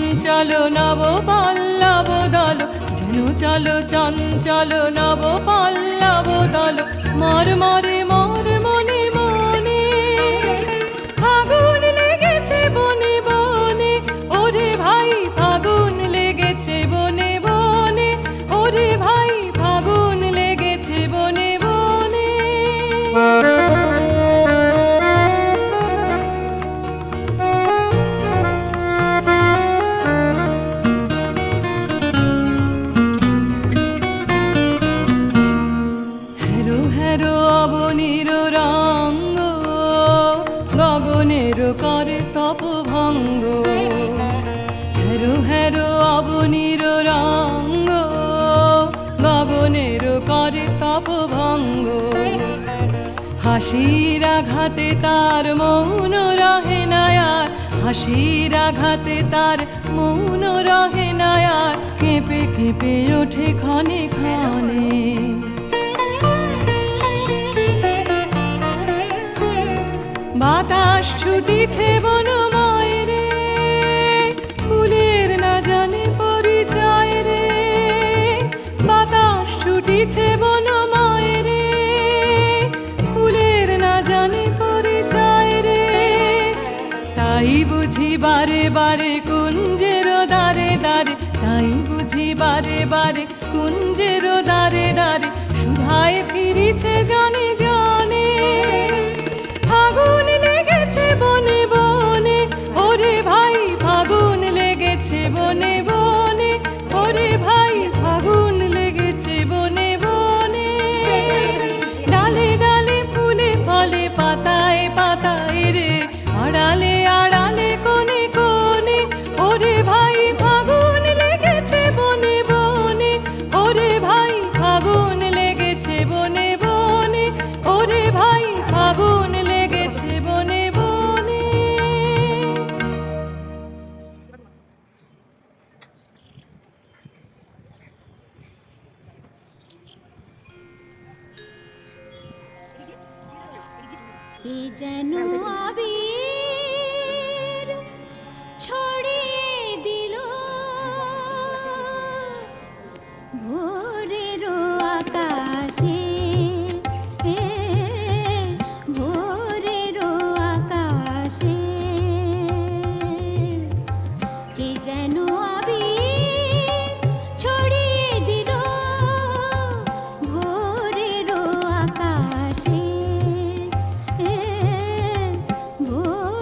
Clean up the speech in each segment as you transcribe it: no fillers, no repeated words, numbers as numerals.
চঞ্চল নব পল্লব দল, যেন চলো চঞ্চল নব পল্লব দল, মরমরে মোর মনে মনে ফাগুন লেগেছে বনে বনে, ওরে ভাই ফাগুন লেগেছে বনে বনে, ওরে ভাই ফাগুন লেগেছে বনে বনে। হেরো হেরো অবনীর রঙ্গ, গগনের করে তপ ভঙ্গ, হেরো হেরো অবনীর রঙ্গ, গগনের করে তপ ভঙ্গ। হাসির আঘাতে তার মৌন রহে না আর, হাসির আঘাতে তার মৌন রহে না আর, কেঁপে কেঁপে ওঠে ক্ষণে ক্ষণে। বাতাস ছুটিছে বনময় রে, ফুলের না জানে পরিচয় রে, বাতাস ছুটিছে বনময় রে, ফুলের না জানে পরিচয় রে। তাই বুঝি বারে বারে কুঞ্জের দ্বারে দ্বারে, তাই বুঝি বারে বারে কুঞ্জের দ্বারে দ্বারে, সুধায় ফিরিছে জনে জনে। ফাগুন লেগেছে বনে বনে, ওরে ভাই ফাগুন লেগেছে বনে বনে, ওরে ভাই ফাগুন লেগেছে বনে বনে। ডালে ডালে ফুলে ফলে পাতায় পাতায় রে, আড়ালে আড়ালে কোণে কোণে, ওরে ভাই ফাগুন লেগেছে বনে বনে, ওরে ভাই ফাগুন লেগেছে বনে বনে, ওরে ভাই ফাগুন লেগেছে বনে বনে। এ যেন আবির ছড়িয়ে দিল ভোরের আকাশে, ভোরের আকাশে। এ যেন আবির ছড়িয়ে দিল ভোরের আকাশে, ভোরের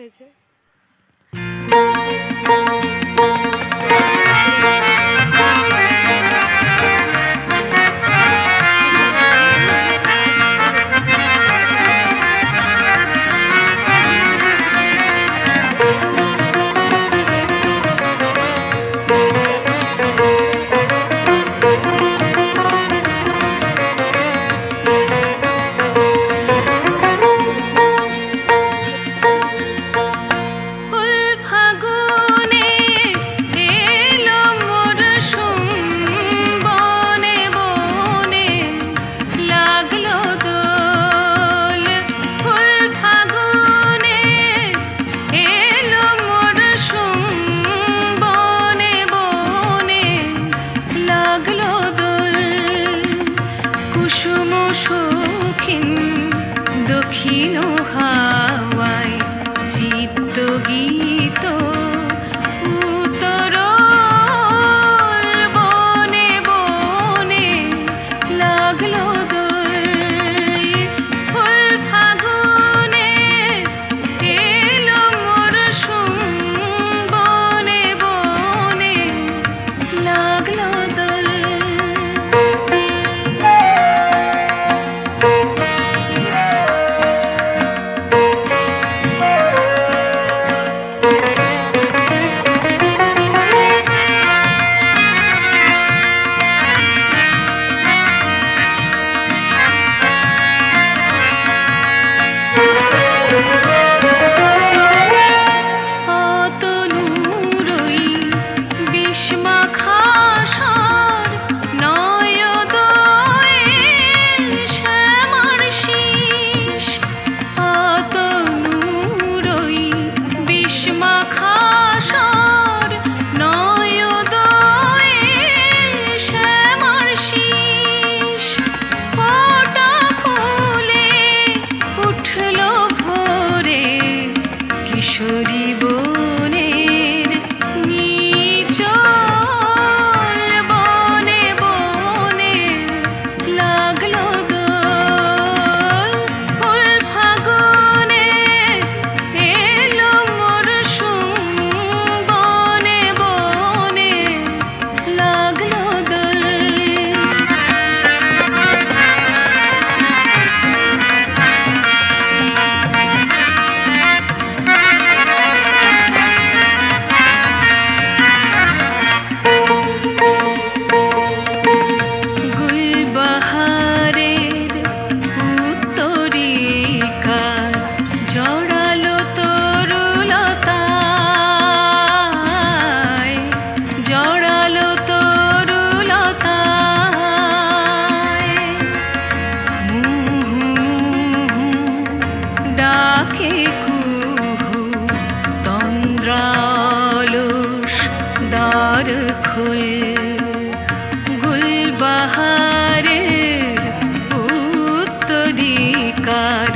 হয়েছে। দক্ষিণ হাওয়ায় চিত্ত গীত উত্তর বনে বনে লাগলো দোল ফুল ফাগুনে এলো মরশুম বনে বনে লাগলো দোল কিশোরী বনের নিচল বনে বনে লাগলো দোল ফুল ফাগুনে এলো মরশুম বনে বনে লাগলো দোল জড়ালো তরুলতায় জড়ালো তরুলতায় মুহু ডাকে কুহু তন্দ্রালস দ্বার খোল গুলবাহারের উত্তরিকার